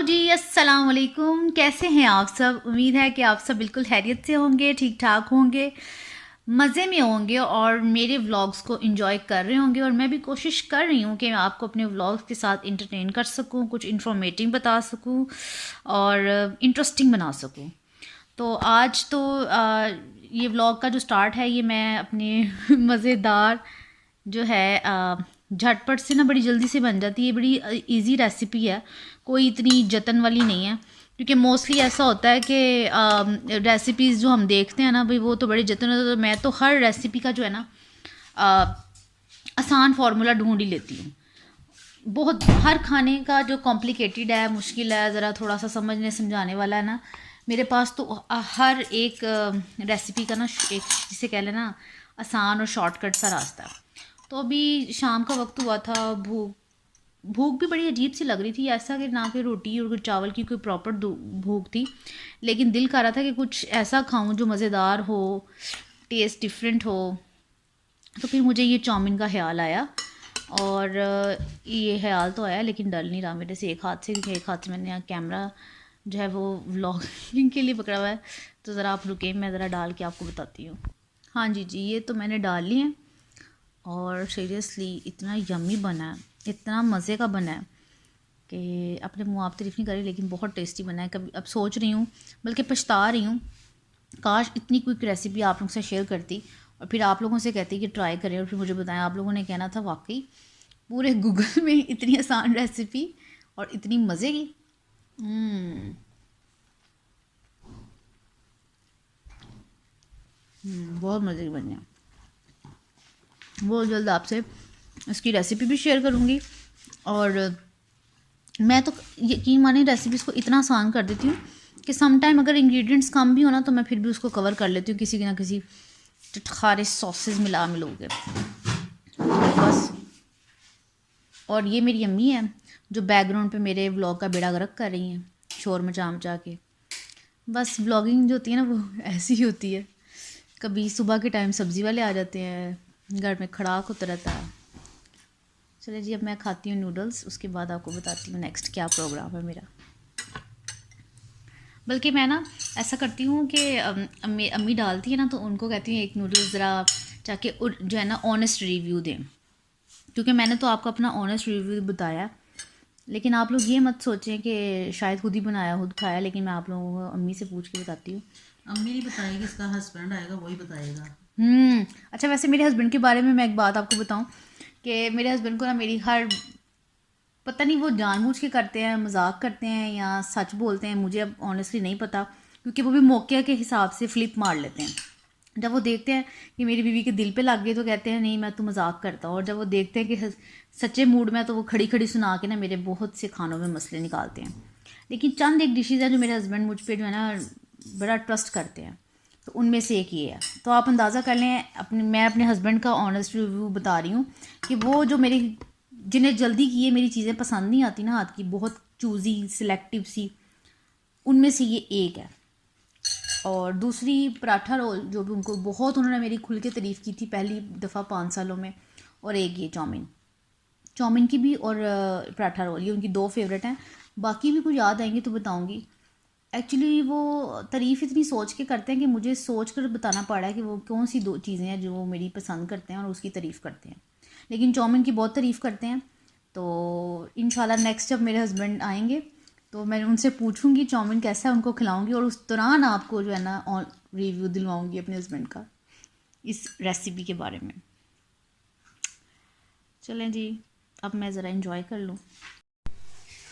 जी, अस्सलाम वालेकुम। कैसे हैं आप सब? उम्मीद है कि आप सब बिल्कुल खैरियत से होंगे, ठीक ठाक होंगे, मज़े में होंगे और मेरे व्लॉग्स को एंजॉय कर रहे होंगे। और मैं भी कोशिश कर रही हूँ कि मैं आपको अपने व्लॉग्स के साथ इंटरटेन कर सकूँ, कुछ इन्फॉर्मेटिव बता सकूँ और इंटरेस्टिंग बना सकूँ। तो आज तो ये व्लॉग का जो स्टार्ट है ये मैं अपने मज़ेदार जो है झटपट से ना बड़ी जल्दी से बन जाती है, बड़ी इजी रेसिपी है, कोई इतनी जतन वाली नहीं है। क्योंकि मोस्टली ऐसा होता है कि रेसिपीज़ जो हम देखते हैं ना भाई वो तो बड़ी जतन होती है, तो मैं तो हर रेसिपी का जो है ना अ, आसान फार्मूला ढूंढ ही लेती हूँ। बहुत हर खाने का जो कॉम्प्लिकेटेड है, मुश्किल है, ज़रा थोड़ा सा समझने समझाने वाला है ना, मेरे पास तो हर एक रेसिपी का ना एक जिसे कह लेना आसान और शॉर्टकट सा रास्ता है। तो अभी शाम का वक्त हुआ था, भूख भूख भी बड़ी अजीब सी लग रही थी, ऐसा कि ना कि रोटी और कुछ चावल की कोई प्रॉपर भूख थी, लेकिन दिल कर रहा था कि कुछ ऐसा खाऊं जो मज़ेदार हो, टेस्ट डिफरेंट हो। तो फिर मुझे ये चाउमीन का ख्याल आया और ये ख्याल तो आया लेकिन डल नहीं रहा मेरे से एक हाथ से, क्योंकि एक हाथ से मैंने यहाँ कैमरा जो है वो व्लॉगिंग के लिए पकड़ा हुआ है। तो ज़रा आप रुके, मैं ज़रा डाल के आपको बताती हूँ। हाँ जी जी, ये तो मैंने डाल ली है और सीरियसली इतना यम्मी बना है, इतना मज़े का बना है कि अपने मुँह आप तारीफ़ नहीं करी, लेकिन बहुत टेस्टी बना है। कभी अब सोच रही हूँ, बल्कि पछता रही हूँ, काश इतनी क्विक रेसिपी आप लोगों से शेयर करती और फिर आप लोगों से कहती कि ट्राई करें और फिर मुझे बताएं। आप लोगों ने कहना था वाकई पूरे गूगल में इतनी आसान रेसिपी और इतनी मज़े की। बहुत मज़े की बनी है। बहुत जल्द आपसे इसकी रेसिपी भी शेयर करूँगी। और मैं तो यकीन माने रेसिपीज़ को इतना आसान कर देती हूँ कि सम टाइम अगर इंग्रेडिएंट्स कम भी हो ना तो मैं फिर भी उसको कवर कर लेती हूँ किसी ना किसी चटखारे सॉसेस मिलो के बस। और ये मेरी अम्मी है जो बैकग्राउंड पे मेरे व्लॉग का बेड़ा गर्क कर रही हैं, शोर मचा मचा के। बस व्लॉगिंग जो होती है ना वो ऐसी ही होती है। कभी सुबह के टाइम सब्ज़ी वाले आ जाते हैं, घर में खड़ाक होता रहता है। चलिए जी, अब मैं खाती हूँ नूडल्स, उसके बाद आपको बताती हूँ नेक्स्ट क्या प्रोग्राम है मेरा। बल्कि मैं ना ऐसा करती हूँ कि अम्मी डालती है ना तो उनको कहती हूँ एक नूडल्स ज़रा जाके जो है ना ऑनेस्ट रिव्यू दें, क्योंकि मैंने तो आपको अपना ऑनेस्ट रिव्यू बताया। लेकिन आप लोग ये मत सोचें कि शायद खुद ही बनाया खुद खाया, लेकिन मैं आप लोगों को अम्मी से पूछ के बताती हूँ। अम्मी नहीं बताएगी, इसका हस्बैंड आएगा वही बताएगा। अच्छा, वैसे मेरे हस्बैंड के बारे में मैं एक बात आपको बताऊं कि मेरे हस्बैंड को ना मेरी हर, पता नहीं वो जानबूझ के करते हैं, मजाक करते हैं या सच बोलते हैं, मुझे अब ऑनेस्टली नहीं पता, क्योंकि वो भी मौके के हिसाब से फ्लिप मार लेते हैं। जब वो देखते हैं कि मेरी बीवी के दिल पे लग गई तो कहते हैं नहीं मैं तो मजाक करता हूँ, और जब वो देखते हैं कि सच्चे मूड में तो वो खड़ी खड़ी सुना के ना मेरे बहुत से खानों में मसले निकालते हैं। लेकिन चंद एक डिशेज़ हैं जो मेरे हस्बैंड मुझ पर जो है ना बड़ा ट्रस्ट करते हैं, तो उनमें से एक ये है। तो आप अंदाज़ा कर लें, मैं अपने हस्बैंड का ऑनेस्ट रिव्यू बता रही हूँ कि वो जो मेरी, जिन्हें जल्दी की ये मेरी चीज़ें पसंद नहीं आती ना हाथ की, बहुत चूज़ी सिलेक्टिव सी, उनमें से ये एक है। और दूसरी पराठा रोल, जो भी उनको बहुत उन्होंने मेरी खुल के तारीफ़ की थी पहली दफ़ा 5 सालों में। और एक ये चाउमीन, चाउमीन की भी और पराठा रोल, ये उनकी दो फेवरेट हैं। बाकी भी कुछ याद आएंगी तो बताऊंगी। एक्चुअली वो तारीफ़ इतनी सोच के करते हैं कि मुझे सोच कर बताना पड़ा है कि वो कौन सी दो चीज़ें हैं जो वो मेरी पसंद करते हैं और उसकी तारीफ़ करते हैं। लेकिन चाउमीन की बहुत तारीफ़ करते हैं। तो इंशाल्लाह नेक्स्ट जब मेरे हस्बैंड आएंगे तो मैं उनसे पूछूंगी चाउमीन कैसा है, उनको खिलाऊंगी और उस दौरान आपको जो है ना रिव्यू दिलवाऊंगी अपने हस्बैंड का इस रेसिपी के बारे में। चलें जी, अब मैं ज़रा इंजॉय कर लूँ।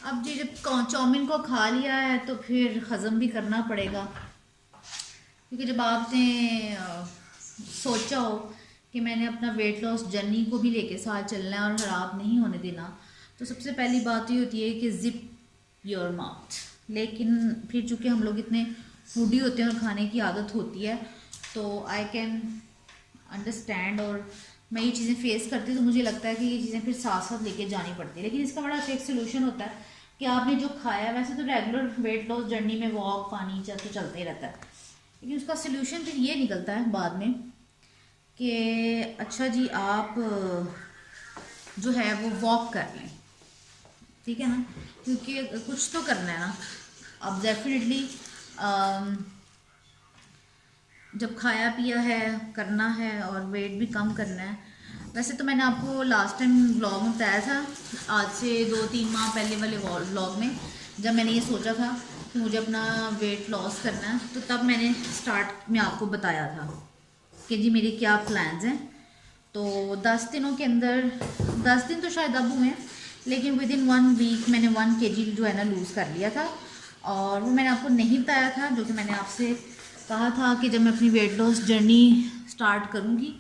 अब जी जब चाउमीन को खा लिया है तो फिर हज़म भी करना पड़ेगा, क्योंकि जब आपने सोचा हो कि मैंने अपना वेट लॉस जर्नी को भी लेके साथ चलना है और ख़राब नहीं होने देना, तो सबसे पहली बात ये होती है कि ज़िप योर माउथ। लेकिन फिर चूँकि हम लोग इतने फूडी होते हैं और खाने की आदत होती है, तो आई कैन अंडरस्टैंड, और मैं ये चीज़ें फेस करती हूँ तो मुझे लगता है कि ये चीज़ें फिर साथ साथ लेके जानी पड़ती है। लेकिन इसका बड़ा अच्छा एक सोल्यूशन होता है कि आपने जो खाया, वैसे तो रेगुलर वेट लॉस जर्नी में वॉक पानी तो चलता ही रहता है, लेकिन उसका सोल्यूशन फिर ये निकलता है बाद में कि अच्छा जी आप जो है वो वॉक कर लें। ठीक है ना, क्योंकि कुछ तो करना है ना। अब डेफिनेटली जब खाया पिया है, करना है और वेट भी कम करना है। वैसे तो मैंने आपको लास्ट टाइम व्लॉग में बताया था, आज से 2-3 माह पहले वाले व्लॉग में, जब मैंने ये सोचा था कि मुझे अपना वेट लॉस करना है, तो तब मैंने स्टार्ट में आपको बताया था कि जी मेरे क्या प्लान्स हैं। तो 10 दिनों के अंदर, 10 दिन तो शायद अब हुए हैं, लेकिन विद इन 1 वीक मैंने 1 kg जो है ना लूज़ कर लिया था। और वो मैंने आपको नहीं बताया था, जो कि मैंने आपसे कहा था कि जब मैं अपनी वेट लॉस जर्नी स्टार्ट करूँगी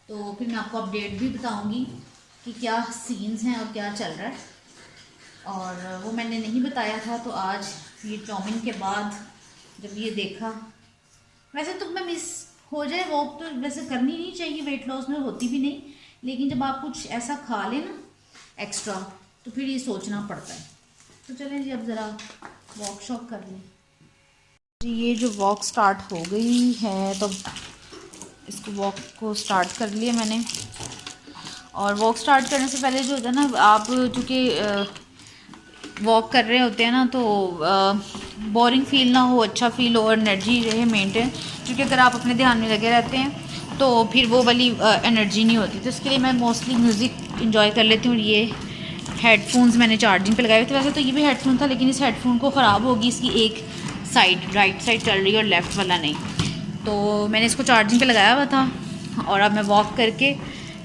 तो फिर मैं आपको अपडेट भी बताऊँगी कि क्या सीन्स हैं और क्या चल रहा है। और वो मैंने नहीं बताया था, तो आज ये चाउमीन के बाद जब ये देखा, वैसे तो मैं मिस हो जाए वॉक तो वैसे करनी नहीं चाहिए, वेट लॉस में होती भी नहीं, लेकिन जब आप कुछ ऐसा खा लें ना एक्स्ट्रा तो फिर ये सोचना पड़ता है। तो चलें जी अब ज़रा वॉक शॉक कर लें जी। ये जो वॉक स्टार्ट हो गई है, तो इसको वॉक को स्टार्ट कर लिया मैंने। और वॉक स्टार्ट करने से पहले जो होता है ना, आप चूँकि वॉक कर रहे होते हैं ना, तो बोरिंग फील ना हो, अच्छा फील हो और एनर्जी रहे मेंटेन। क्योंकि अगर आप अपने ध्यान में लगे रहते हैं तो फिर वो वाली एनर्जी नहीं होती। तो इसके लिए मैं मोस्टली म्यूज़िक इंजॉय कर लेती हूँ। ये हेडफोन्स मैंने चार्जिंग पे लगाए हुए थे, वैसे तो ये भी हेडफोन था, लेकिन इस हेडफोन को ख़राब होगी इसकी एक साइड, राइट साइड चल रही है और लेफ़्ट वाला नहीं, तो मैंने इसको चार्जिंग पे लगाया हुआ था। और अब मैं वॉक करके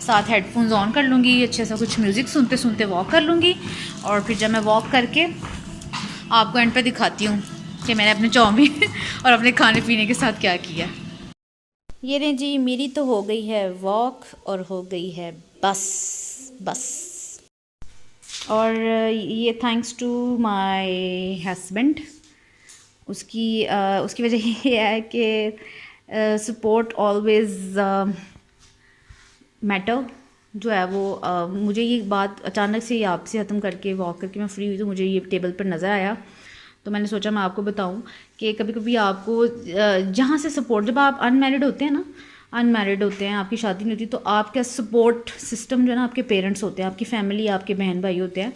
साथ हेडफोन्स ऑन कर लूँगी, अच्छे से कुछ म्यूज़िक सुनते सुनते वॉक कर लूँगी। और फिर जब मैं वॉक करके आपको एंड पे दिखाती हूँ कि मैंने अपने चाउमीन और अपने खाने पीने के साथ क्या किया। ये नहीं जी, मेरी तो हो गई है वॉक और हो गई है बस। और ये थैंक्स टू माय हस्बैंड। उसकी वजह ये है कि सपोर्ट ऑलवेज़ मैटर जो है वो मुझे ये बात अचानक से आपसे ख़त्म करके वॉक करके मैं फ्री हुई, तो मुझे ये टेबल पर नज़र आया, तो मैंने सोचा मैं आपको बताऊं कि कभी कभी आपको जहाँ से सपोर्ट, जब आप अनमैरिड होते हैं ना, अनमैरिड होते हैं, आपकी शादी नहीं होती, तो आपका सपोर्ट सिस्टम जो है ना, आपके पेरेंट्स होते हैं, आपकी फैमिली, आपके बहन भाई होते हैं।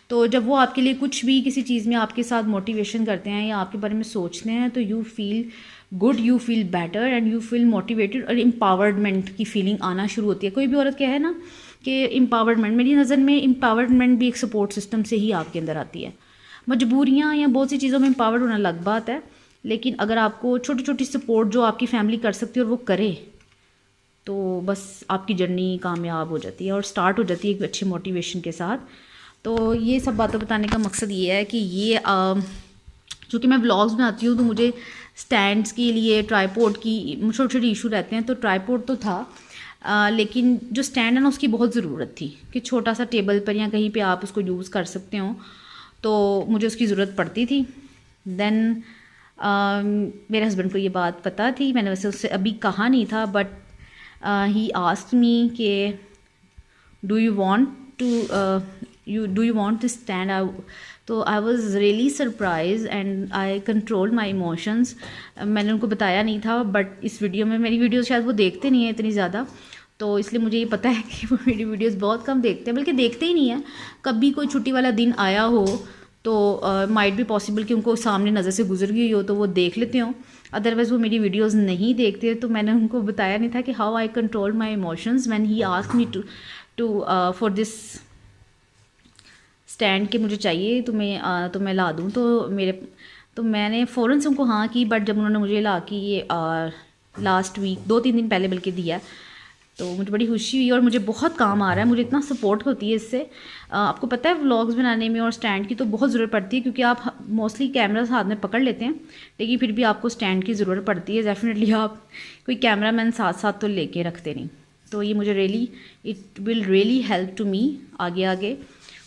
तो जब वो आपके लिए कुछ भी किसी चीज़ में आपके साथ मोटिवेशन करते हैं या आपके बारे में सोचते हैं, तो you feel good, you feel better and you feel motivated और एम्पावरमेंट की फीलिंग आना शुरू होती है। कोई भी औरत क्या है ना कि एम्पावरमेंट, मेरी नज़र में एम्पावरमेंट भी एक सपोर्ट सिस्टम से ही आपके अंदर आती है। मजबूरियाँ या बहुत सी चीज़ों में एम्पावर्ड होना अलग बात है, लेकिन अगर आपको छोटी छोटी सपोर्ट जो आपकी फैमिली कर सकती है और वो करे, तो बस आपकी जर्नी कामयाब हो जाती है और स्टार्ट हो जाती है एक अच्छे मोटिवेशन के साथ। तो ये सब बातें बताने का मकसद ये है कि ये चूँकि मैं व्लॉग्स बनाती हूँ, तो मुझे स्टैंड्स के लिए ट्राईपोड की छोटे छोटे इशू रहते हैं। तो ट्राईपोड तो था, लेकिन जो स्टैंड है ना, उसकी बहुत ज़रूरत थी कि छोटा सा टेबल पर या कहीं पे आप उसको यूज़ कर सकते हो, तो मुझे उसकी ज़रूरत पड़ती थी। देन मेरे हस्बैंड को ये बात पता थी, मैंने वैसे उससे अभी कहा नहीं था, बट ही आस्क्ड मी कि do you want to stand. तो I was really surprise and I control my emotions. मैंने उनको बताया नहीं था, बट इस वीडियो में, मेरी वीडियो शायद वो देखते नहीं है इतनी ज़्यादा, तो इसलिए मुझे ये पता है कि वो मेरी वीडियोस बहुत कम देखते हैं, बल्कि देखते ही नहीं है। कभी कोई छुट्टी वाला दिन आया हो तो माइट भी पॉसिबल कि उनको सामने नज़र से गुजर गई हो तो वो देख लेते हो, अदरवाइज़ वो मेरी वीडियोस नहीं देखते। तो मैंने उनको बताया नहीं था कि how I control my emotions when he asked me to for this stand के मुझे चाहिए, तो मैं ला दूँ। तो मैंने फ़ौरन से उनको हाँ की, बट जब उन्होंने मुझे ला के ये लास्ट वीक 2-3 दिन पहले बल्कि दिया, तो मुझे बड़ी खुशी हुई और मुझे बहुत काम आ रहा है, मुझे इतना सपोर्ट होती है इससे। आपको पता है व्लॉग्स बनाने में और स्टैंड की तो बहुत ज़रूरत पड़ती है, क्योंकि आप मोस्टली कैमरा हाथ में पकड़ लेते हैं, लेकिन फिर भी आपको स्टैंड की ज़रूरत पड़ती है। डेफिनेटली आप कोई कैमरा मैन साथ साथ तो लेके रखते नहीं। तो ये मुझे it will really help to me आगे,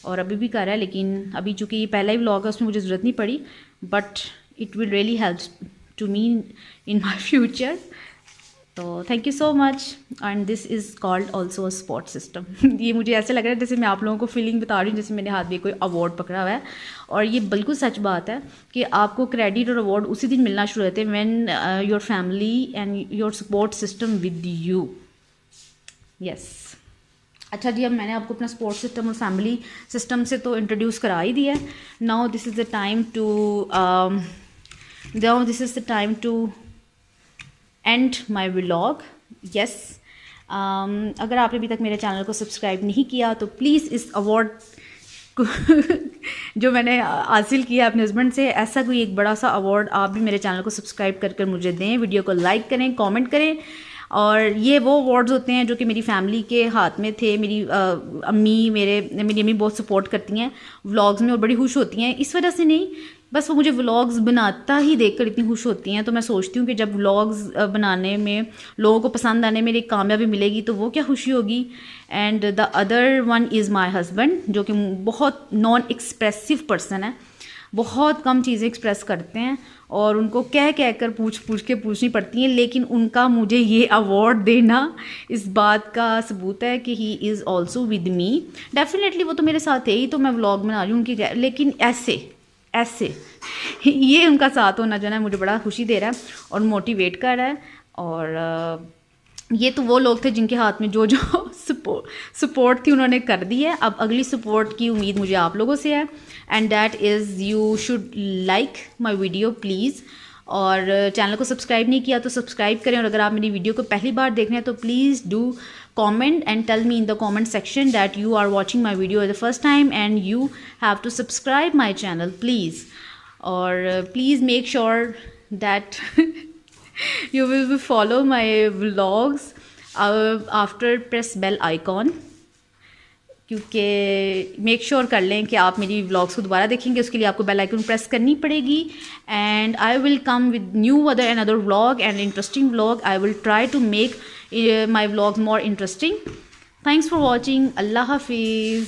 और अभी भी कर रहा है, लेकिन अभी चूँकि ये पहला ही व्लॉग है, उसमें मुझे ज़रूरत नहीं पड़ी, but it will really help to me in my future. तो thank you so much. And this is called also a support system. ये मुझे ऐसे लग रहा है जैसे मैं आप लोगों को फीलिंग बता रही हूँ, जैसे मेरे हाथ में कोई अवार्ड पकड़ा हुआ है। और ये बिल्कुल सच बात है कि आपको क्रेडिट और अवार्ड उसी दिन मिलना शुरू होते हैं when your family and your support system with you. Yes, अच्छा जी, अब मैंने आपको अपना सपोर्ट सिस्टम और फैमिली सिस्टम से तो इंट्रोड्यूस करा ही दिया है। Now this is the time to end my vlog. Yes, अगर आपने अभी तक मेरे चैनल को सब्सक्राइब नहीं किया तो प्लीज़ इस अवार्ड को जो मैंने हासिल किया अपने हस्बैंड से, ऐसा कोई एक बड़ा सा अवार्ड आप भी मेरे चैनल को सब्सक्राइब कर मुझे दें, वीडियो को लाइक करें, कमेंट करें। और ये वो अवार्ड्स होते हैं जो कि मेरी फैमिली के हाथ में थे। मेरी मेरी अम्मी बहुत सपोर्ट करती हैं व्लॉग्स में और बड़ी खुश होती हैं। इस वजह से नहीं, बस वो मुझे व्लॉग्स बनाता ही देखकर इतनी खुश होती हैं। तो मैं सोचती हूँ कि जब व्लॉग्स बनाने में लोगों को पसंद आने में एक कामयाबी मिलेगी तो वो क्या खुशी होगी। And the other one is my husband, जो कि बहुत नॉन एक्सप्रेसिव पर्सन है, बहुत कम चीज़ें एक्सप्रेस करते हैं और उनको कह कर पूछ के पूछनी पड़ती हैं। लेकिन उनका मुझे ये अवार्ड देना इस बात का सबूत है कि he is also with me. Definitely वो तो मेरे साथ है ही, तो मैं व्लॉग बना रही हूँ उनकी, लेकिन ऐसे ये उनका साथ होना जो है मुझे बड़ा खुशी दे रहा है और मोटिवेट कर रहा है। और ये तो वो लोग थे जिनके हाथ में जो सपोर्ट थी उन्होंने कर दी है। अब अगली सपोर्ट की उम्मीद मुझे आप लोगों से है, and that is you should like my video please. और चैनल को सब्सक्राइब नहीं किया तो सब्सक्राइब करें, और अगर आप मेरी वीडियो को पहली बार देख रहे हैं तो please do comment and tell me in the comment section that you are watching my video the first time and you have to subscribe my channel please. Or please make sure that you will follow my vlogs after press bell icon, क्योंकि make sure कर लें कि आप मेरी vlogs को दोबारा देखेंगे, उसके लिए आपको बेल आइकन प्रेस करनी पड़ेगी। And I will come with new another vlog and interesting vlog. I will try to make my vlogs more interesting. Thanks for watching. Allah हाफिज़।